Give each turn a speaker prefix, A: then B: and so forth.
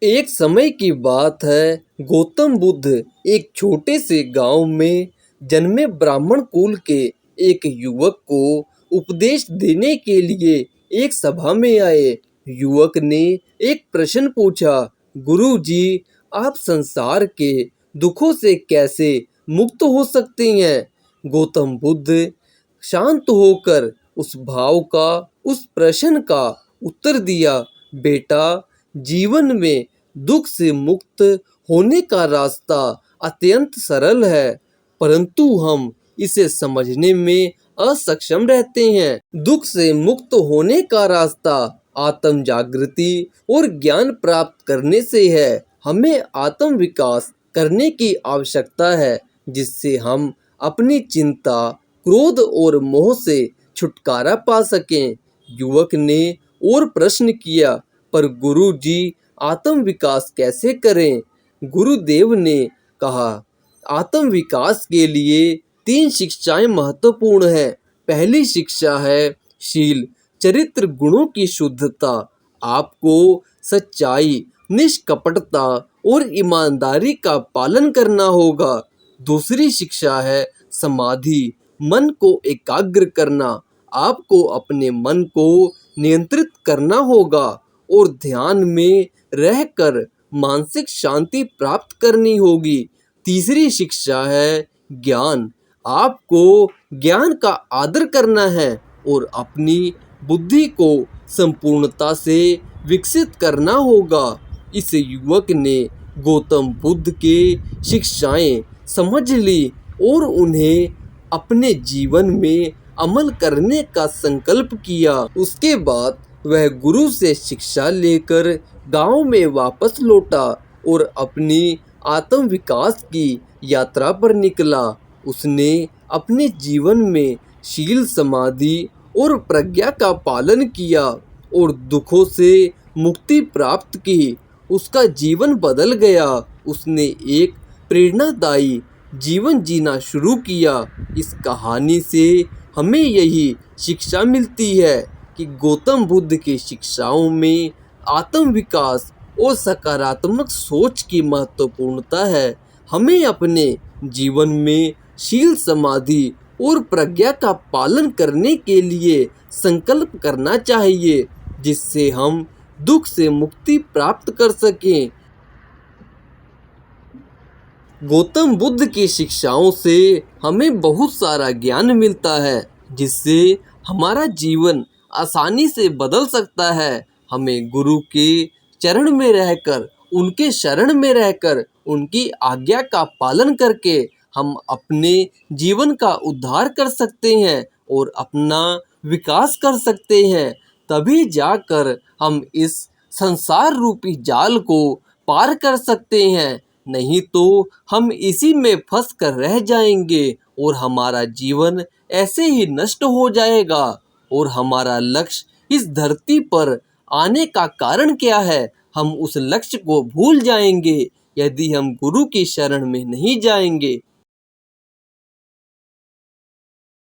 A: एक समय की बात है, गौतम बुद्ध एक छोटे से गांव में जन्मे ब्राह्मण कुल के एक युवक को उपदेश देने के लिए एक सभा में आए। युवक ने एक प्रश्न पूछा, गुरु जी, आप संसार के दुखों से कैसे मुक्त हो सकते हैं? गौतम बुद्ध शांत होकर उस प्रश्न का उत्तर दिया, बेटा, जीवन में दुख से मुक्त होने का रास्ता अत्यंत सरल है, परंतु हम इसे समझने में असक्षम रहते हैं। दुख से मुक्त होने का रास्ता आत्म जागृति और ज्ञान प्राप्त करने से है। हमें आत्म विकास करने की आवश्यकता है, जिससे हम अपनी चिंता, क्रोध और मोह से छुटकारा पा सकें। युवक ने और प्रश्न किया, पर गुरु जी, आत्म विकास कैसे करें? गुरुदेव ने कहा, आत्म विकास के लिए 3 शिक्षाएं महत्वपूर्ण हैं। पहली शिक्षा है शील, चरित्र गुणों की शुद्धता। आपको सच्चाई, निष्कपटता और ईमानदारी का पालन करना होगा। दूसरी शिक्षा है समाधि, मन को एकाग्र करना। आपको अपने मन को नियंत्रित करना होगा और ध्यान में रहकर मानसिक शांति प्राप्त करनी होगी। तीसरी शिक्षा है ज्ञान। आपको ज्ञान का आदर करना है और अपनी बुद्धि को संपूर्णता से विकसित करना होगा। इस युवक ने गौतम बुद्ध के शिक्षाएं समझ ली और उन्हें अपने जीवन में अमल करने का संकल्प किया। उसके बाद वह गुरु से शिक्षा लेकर गांव में वापस लौटा और अपनी आत्म विकास की यात्रा पर निकला। उसने अपने जीवन में शील, समाधि और प्रज्ञा का पालन किया और दुखों से मुक्ति प्राप्त की। उसका जीवन बदल गया। उसने एक प्रेरणादायी जीवन जीना शुरू किया। इस कहानी से हमें यही शिक्षा मिलती है कि गौतम बुद्ध की शिक्षाओं में आत्म विकास और सकारात्मक सोच की महत्वपूर्णता है। हमें अपने जीवन में शील, समाधि और प्रज्ञा का पालन करने के लिए संकल्प करना चाहिए, जिससे हम दुख से मुक्ति प्राप्त कर सकें। गौतम बुद्ध की शिक्षाओं से हमें बहुत सारा ज्ञान मिलता है, जिससे हमारा जीवन आसानी से बदल सकता है। हमें गुरु के चरण में रहकर, उनके शरण में रहकर, उनकी आज्ञा का पालन करके हम अपने जीवन का उद्धार कर सकते हैं और अपना विकास कर सकते हैं। तभी जाकर हम इस संसार रूपी जाल को पार कर सकते हैं, नहीं तो हम इसी में फंस कर रह जाएंगे और हमारा जीवन ऐसे ही नष्ट हो जाएगा। और हमारा लक्ष्य इस धरती पर आने का कारण क्या है, हम उस लक्ष्य को भूल जाएंगे यदि हम गुरु की शरण में नहीं जाएंगे।